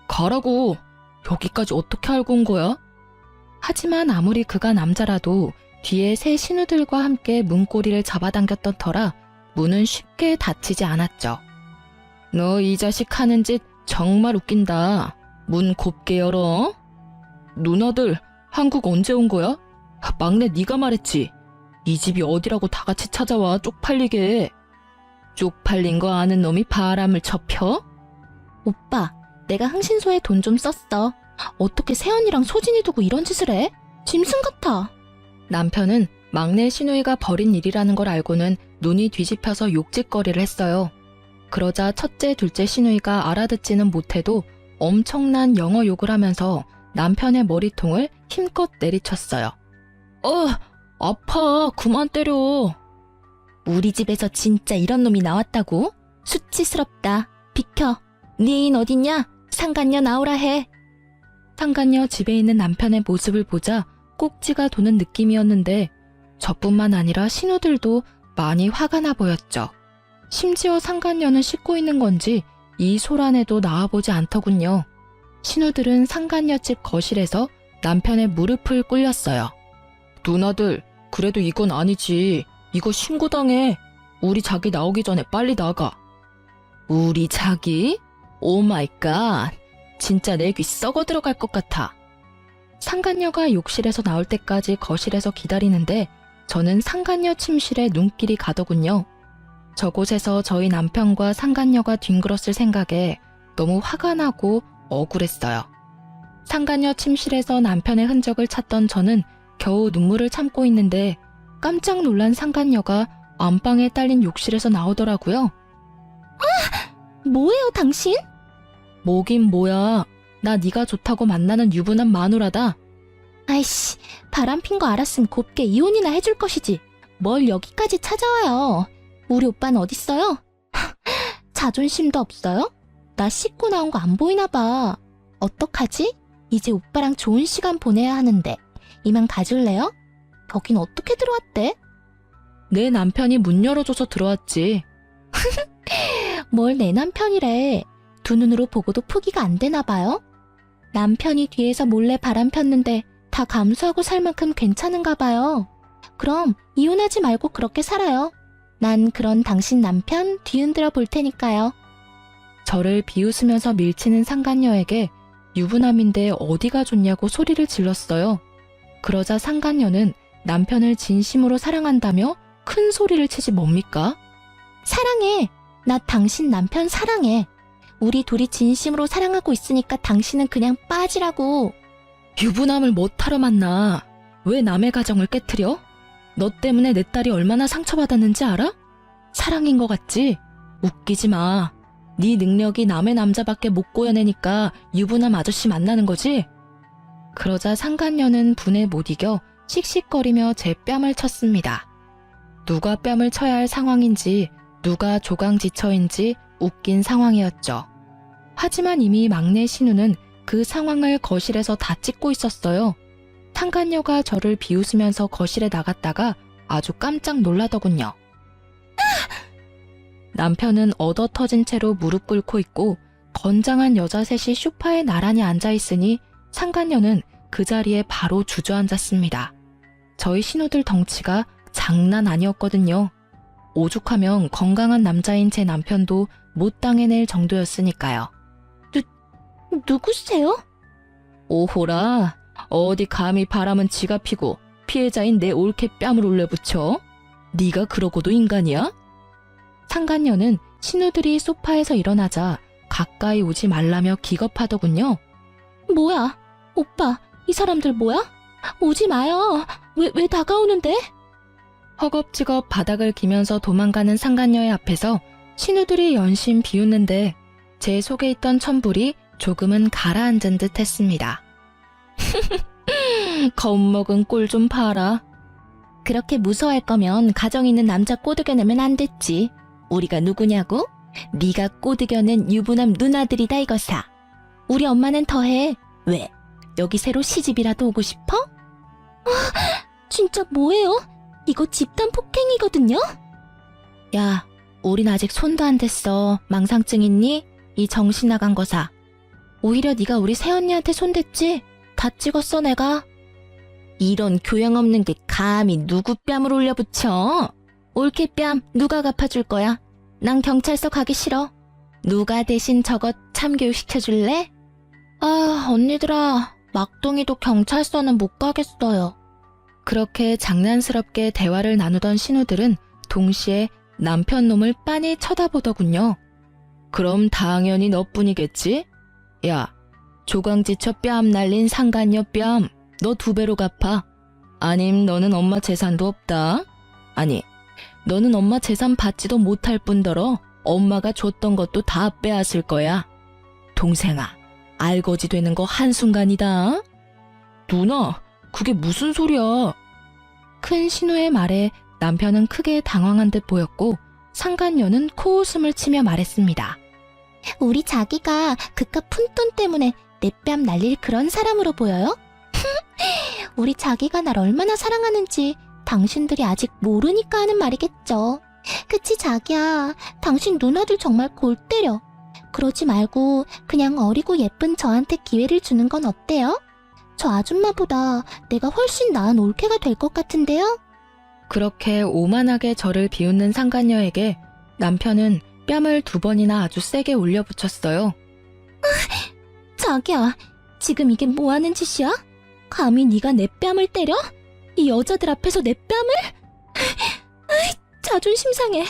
가라고. 여기까지 어떻게 알고 온 거야? 하지만 아무리 그가 남자라도 뒤에 새 신우들과 함께 문고리를 잡아당겼던 터라 문은 쉽게 닫히지 않았죠. 너 이 자식 하는 짓 정말 웃긴다. 문 곱게 열어. 누나들 한국 언제 온 거야? 막내 네가 말했지. 이 집이 어디라고 다 같이 찾아와 쪽팔리게. 쪽팔린 거 아는 놈이 바람을 쳐펴? 오빠, 내가 흥신소에 돈 좀 썼어. 어떻게 새언니랑 소진이 두고 이런 짓을 해? 짐승 같아. 남편은 막내 신우이가 벌인 일이라는 걸 알고는 눈이 뒤집혀서 욕짓거리를 했어요. 그러자 첫째, 둘째 신우이가 알아듣지는 못해도 엄청난 영어 욕을 하면서 남편의 머리통을 힘껏 내리쳤어요. 아파. 그만 때려. 우리 집에서 진짜 이런 놈이 나왔다고? 수치스럽다. 비켜. 네 애인 어딨냐? 상간녀 나오라 해. 상간녀 집에 있는 남편의 모습을 보자 꼭지가 도는 느낌이었는데 저뿐만 아니라 신우들도 많이 화가 나 보였죠. 심지어 상간녀는 씻고 있는 건지 이 소란에도 나와보지 않더군요. 신우들은 상간녀 집 거실에서 남편의 무릎을 꿇렸어요. 누나들, 그래도 이건 아니지. 이거 신고당해. 우리 자기 나오기 전에 빨리 나가. 우리 자기? 오 마이 갓. 진짜 내 귀 썩어 들어갈 것 같아. 상간녀가 욕실에서 나올 때까지 거실에서 기다리는데 저는 상간녀 침실에 눈길이 가더군요. 저곳에서 저희 남편과 상간녀가 뒹굴었을 생각에 너무 화가 나고 억울했어요. 상간녀 침실에서 남편의 흔적을 찾던 저는 겨우 눈물을 참고 있는데 깜짝 놀란 상간녀가 안방에 딸린 욕실에서 나오더라고요. 뭐예요, 당신? 뭐긴 뭐야. 나 네가 좋다고 만나는 유부남 마누라다. 아이씨, 바람핀 거 알았으면 곱게 이혼이나 해줄 것이지. 뭘 여기까지 찾아와요. 우리 오빠는 어딨어요? 자존심도 없어요? 나 씻고 나온 거 안 보이나 봐. 어떡하지? 이제 오빠랑 좋은 시간 보내야 하는데. 이만 가줄래요? 여긴 어떻게 들어왔대? 내 남편이 문 열어줘서 들어왔지. 뭘 내 남편이래. 두 눈으로 보고도 포기가 안 되나 봐요? 남편이 뒤에서 몰래 바람 폈는데 다 감수하고 살 만큼 괜찮은가 봐요. 그럼 이혼하지 말고 그렇게 살아요. 난 그런 당신 남편 뒤흔들어 볼 테니까요. 저를 비웃으면서 밀치는 상간녀에게 유부남인데 어디가 좋냐고 소리를 질렀어요. 그러자 상간녀는 남편을 진심으로 사랑한다며 큰 소리를 치지 뭡니까? 사랑해. 나 당신 남편 사랑해. 우리 둘이 진심으로 사랑하고 있으니까 당신은 그냥 빠지라고. 유부남을 못하러 만나. 왜 남의 가정을 깨트려? 너 때문에 내 딸이 얼마나 상처받았는지 알아? 사랑인 것 같지? 웃기지 마. 네 능력이 남의 남자밖에 못 구해내니까 유부남 아저씨 만나는 거지? 그러자 상간녀는 분에 못 이겨 씩씩거리며 제 뺨을 쳤습니다. 누가 뺨을 쳐야 할 상황인지, 누가 조강지처인지 웃긴 상황이었죠. 하지만 이미 막내 신우는 그 상황을 거실에서 다 찍고 있었어요. 상간녀가 저를 비웃으면서 거실에 나갔다가 아주 깜짝 놀라더군요. 남편은 얻어 터진 채로 무릎 꿇고 있고 건장한 여자 셋이 소파에 나란히 앉아있으니 상간녀는 그 자리에 바로 주저앉았습니다. 저희 신우들 덩치가 장난 아니었거든요. 오죽하면 건강한 남자인 제 남편도 못 당해낼 정도였으니까요. 누구세요? 오호라, 어디 감히 바람은 지가 피고 피해자인 내 올케 뺨을 올려붙여? 네가 그러고도 인간이야? 상간녀는 신우들이 소파에서 일어나자 가까이 오지 말라며 기겁하더군요. 뭐야? 오빠, 이 사람들 뭐야? 오지 마요. 왜 다가오는데? 허겁지겁 바닥을 기면서 도망가는 상간녀의 앞에서 신우들이 연신 비웃는데 제 속에 있던 천불이 조금은 가라앉은 듯 했습니다. 겁먹은 꼴 좀 봐라. 그렇게 무서워할 거면 가정 있는 남자 꼬드겨내면 안 됐지. 우리가 누구냐고? 네가 꼬드겨낸 유부남 누나들이다 이거사. 우리 엄마는 더해. 왜? 여기 새로 시집이라도 오고 싶어? 진짜 뭐예요? 이거 집단 폭행이거든요? 야, 우린 아직 손도 안 댔어. 망상증 있니? 이 정신 나간 거사. 오히려 네가 우리 새언니한테 손댔지? 다 찍었어 내가. 이런 교양 없는 게 감히 누구 뺨을 올려붙여? 올케 뺨 누가 갚아줄 거야? 난 경찰서 가기 싫어. 누가 대신 저것 참교육 시켜줄래? 아, 언니들아. 막둥이도 경찰서는 못 가겠어요. 그렇게 장난스럽게 대화를 나누던 신우들은 동시에 남편 놈을 빤히 쳐다보더군요. 그럼 당연히 너뿐이겠지? 야, 조강지처 뺨 날린 상간녀 뺨 너 2배로 갚아. 아님 너는 엄마 재산도 없다. 아니, 너는 엄마 재산 받지도 못할 뿐더러 엄마가 줬던 것도 다 빼앗을 거야. 동생아, 알거지 되는 거 한순간이다. 누나, 그게 무슨 소리야? 큰 신우의 말에 남편은 크게 당황한 듯 보였고 상간녀는 코웃음을 치며 말했습니다. 우리 자기가 그깟 푼돈 때문에 내 뺨 날릴 그런 사람으로 보여요? 우리 자기가 날 얼마나 사랑하는지 당신들이 아직 모르니까 하는 말이겠죠. 그치 자기야, 당신 누나들 정말 골 때려. 그러지 말고 그냥 어리고 예쁜 저한테 기회를 주는 건 어때요? 저 아줌마보다 내가 훨씬 나은 올케가 될 것 같은데요? 그렇게 오만하게 저를 비웃는 상간녀에게 남편은 뺨을 2번이나 아주 세게 올려붙였어요. 자기야, 지금 이게 뭐하는 짓이야? 감히 네가 내 뺨을 때려? 이 여자들 앞에서 내 뺨을? 자존심 상해.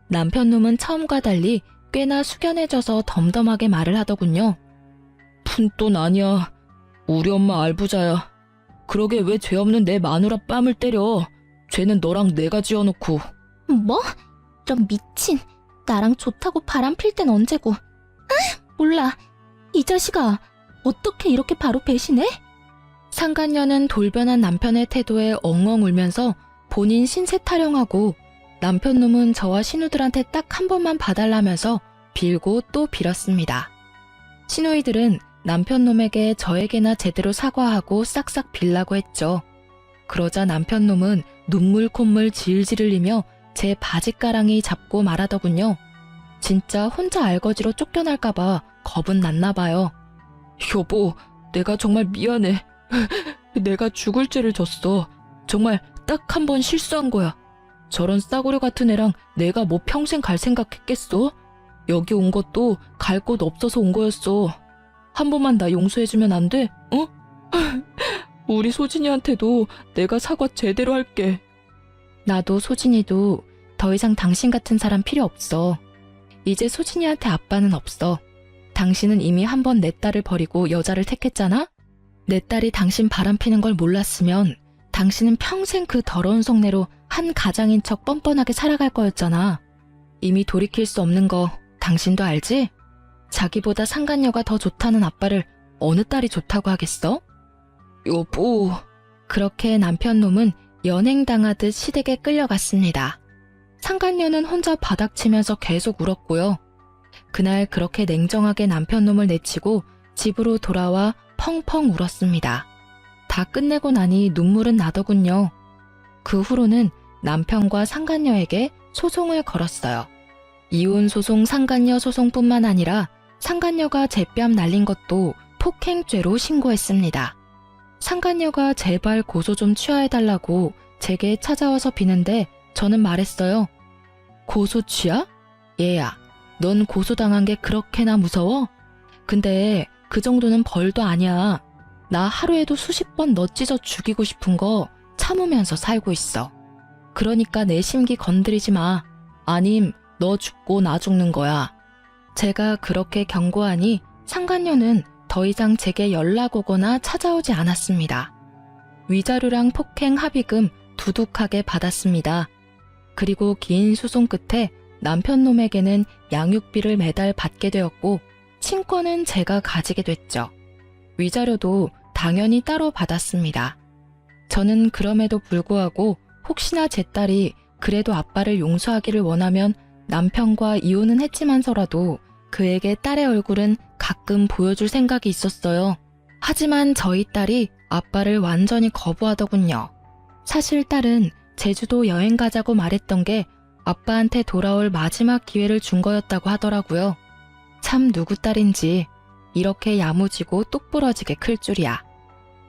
남편 놈은 처음과 달리 꽤나 숙연해져서 덤덤하게 말을 하더군요. 푼돈 아니야. 우리 엄마 알부자야. 그러게 왜 죄 없는 내 마누라 뺨을 때려. 죄는 너랑 내가 지어놓고. 뭐? 좀 미친. 나랑 좋다고 바람 필 땐 언제고. 몰라. 이 자식아, 어떻게 이렇게 바로 배신해? 상간녀는 돌변한 남편의 태도에 엉엉 울면서 본인 신세 타령하고 남편 놈은 저와 신우들한테 딱 한 번만 봐달라면서 빌고 또 빌었습니다. 시누이들은 남편 놈에게 저에게나 제대로 사과하고 싹싹 빌라고 했죠. 그러자 남편 놈은 눈물 콧물 질질 흘리며 제 바지가랑이 잡고 말하더군요. 진짜 혼자 알거지로 쫓겨날까봐 겁은 났나 봐요. 여보, 내가 정말 미안해. 내가 죽을 죄를 졌어. 정말 딱 한 번 실수한 거야. 저런 싸구려 같은 애랑 내가 뭐 평생 갈 생각했겠어? 여기 온 것도 갈 곳 없어서 온 거였어. 한 번만 나 용서해주면 안 돼? 어? 우리 소진이한테도 내가 사과 제대로 할게. 나도 소진이도 더 이상 당신 같은 사람 필요 없어. 이제 소진이한테 아빠는 없어. 당신은 이미 한 번 내 딸을 버리고 여자를 택했잖아? 내 딸이 당신 바람피는 걸 몰랐으면 당신은 평생 그 더러운 속내로 한 가장인 척 뻔뻔하게 살아갈 거였잖아. 이미 돌이킬 수 없는 거 당신도 알지? 자기보다 상간녀가 더 좋다는 아빠를 어느 딸이 좋다고 하겠어? 여보. 그렇게 남편 놈은 연행당하듯 시댁에 끌려갔습니다. 상간녀는 혼자 바닥치면서 계속 울었고요. 그날 그렇게 냉정하게 남편 놈을 내치고 집으로 돌아와 펑펑 울었습니다. 다 끝내고 나니 눈물은 나더군요. 그 후로는 남편과 상간녀에게 소송을 걸었어요. 이혼 소송, 상간녀 소송뿐만 아니라 상간녀가 제 뺨 날린 것도 폭행죄로 신고했습니다. 상간녀가 제발 고소 좀 취하해달라고 제게 찾아와서 비는데 저는 말했어요. 고소 취하? 얘야, 넌 고소당한 게 그렇게나 무서워? 근데 그 정도는 벌도 아니야. 나 하루에도 수십 번 너 찢어 죽이고 싶은 거 참으면서 살고 있어. 그러니까 내 심기 건드리지 마. 아님 너 죽고 나 죽는 거야. 제가 그렇게 경고하니 상간녀는 더 이상 제게 연락 오거나 찾아오지 않았습니다. 위자료랑 폭행 합의금 두둑하게 받았습니다. 그리고 긴 소송 끝에 남편 놈에게는 양육비를 매달 받게 되었고 친권은 제가 가지게 됐죠. 위자료도 당연히 따로 받았습니다. 저는 그럼에도 불구하고 혹시나 제 딸이 그래도 아빠를 용서하기를 원하면 남편과 이혼은 했지만서라도 그에게 딸의 얼굴은 가끔 보여줄 생각이 있었어요. 하지만 저희 딸이 아빠를 완전히 거부하더군요. 사실 딸은 제주도 여행 가자고 말했던 게 아빠한테 돌아올 마지막 기회를 준 거였다고 하더라고요. 참 누구 딸인지 이렇게 야무지고 똑부러지게 클 줄이야.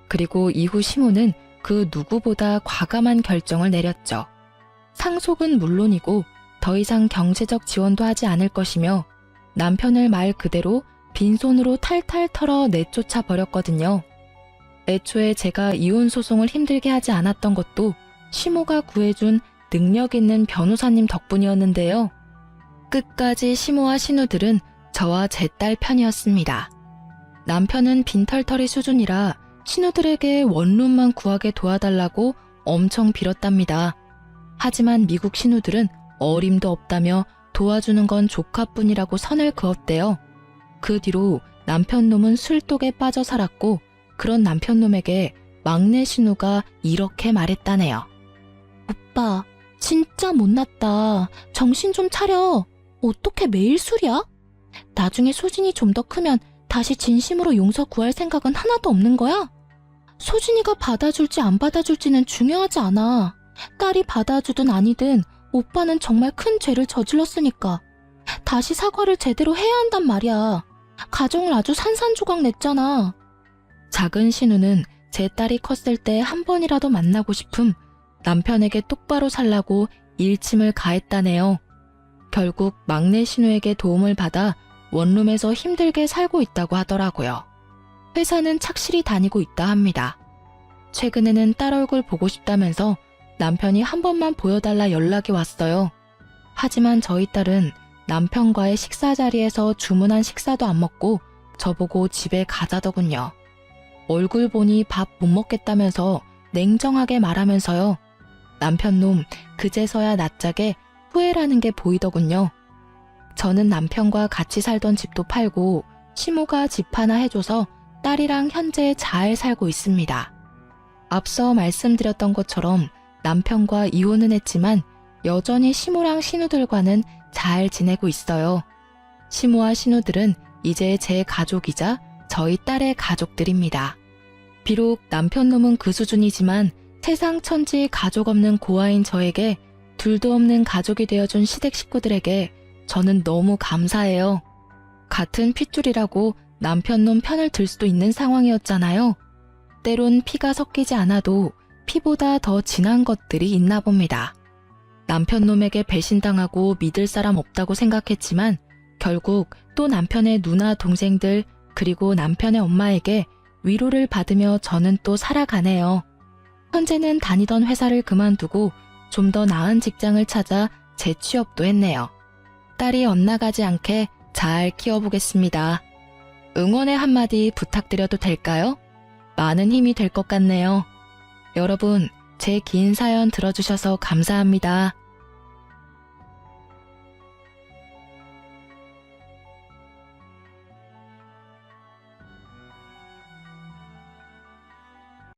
그리고 이후 시모는 그 누구보다 과감한 결정을 내렸죠. 상속은 물론이고 더 이상 경제적 지원도 하지 않을 것이며 남편을 말 그대로 빈손으로 탈탈 털어 내쫓아 버렸거든요. 애초에 제가 이혼 소송을 힘들게 하지 않았던 것도 시모가 구해준 능력 있는 변호사님 덕분이었는데요. 끝까지 시모와 신우들은 저와 제 딸 편이었습니다. 남편은 빈털터리 수준이라 신우들에게 원룸만 구하게 도와달라고 엄청 빌었답니다. 하지만 미국 신우들은 어림도 없다며 도와주는 건 조카뿐이라고 선을 그었대요. 그 뒤로 남편놈은 술독에 빠져 살았고 그런 남편놈에게 막내 신우가 이렇게 말했다네요. 오빠, 진짜 못났다. 정신 좀 차려. 어떻게 매일 술이야? 나중에 소진이 좀 더 크면 다시 진심으로 용서 구할 생각은 하나도 없는 거야? 소진이가 받아줄지 안 받아줄지는 중요하지 않아. 딸이 받아주든 아니든 오빠는 정말 큰 죄를 저질렀으니까 다시 사과를 제대로 해야 한단 말이야. 가정을 아주 산산조각 냈잖아. 작은 신우는 제 딸이 컸을 때 한 번이라도 만나고 싶음 남편에게 똑바로 살라고 일침을 가했다네요. 결국 막내 신우에게 도움을 받아 원룸에서 힘들게 살고 있다고 하더라고요. 회사는 착실히 다니고 있다 합니다. 최근에는 딸 얼굴 보고 싶다면서 남편이 한 번만 보여달라 연락이 왔어요. 하지만 저희 딸은 남편과의 식사 자리에서 주문한 식사도 안 먹고 저보고 집에 가자더군요. 얼굴 보니 밥 못 먹겠다면서 냉정하게 말하면서요. 남편놈 그제서야 낯짝에 후회라는 게 보이더군요. 저는 남편과 같이 살던 집도 팔고 시모가 집 하나 해줘서 딸이랑 현재 잘 살고 있습니다. 앞서 말씀드렸던 것처럼 남편과 이혼은 했지만 여전히 시모랑 신우들과는 잘 지내고 있어요. 시모와 신우들은 이제 제 가족이자 저희 딸의 가족들입니다. 비록 남편 놈은 그 수준이지만 세상 천지 가족 없는 고아인 저에게 둘도 없는 가족이 되어준 시댁 식구들에게 저는 너무 감사해요. 같은 핏줄이라고 남편 놈 편을 들 수도 있는 상황이었잖아요. 때론 피가 섞이지 않아도 피보다 더 진한 것들이 있나 봅니다. 남편 놈에게 배신당하고 믿을 사람 없다고 생각했지만 결국 또 남편의 누나 동생들 그리고 남편의 엄마에게 위로를 받으며 저는 또 살아가네요. 현재는 다니던 회사를 그만두고 좀 더 나은 직장을 찾아 재취업도 했네요. 딸이 엇나가지 않게 잘 키워보겠습니다. 응원의 한마디 부탁드려도 될까요? 많은 힘이 될 것 같네요. 여러분, 제 긴 사연 들어주셔서 감사합니다.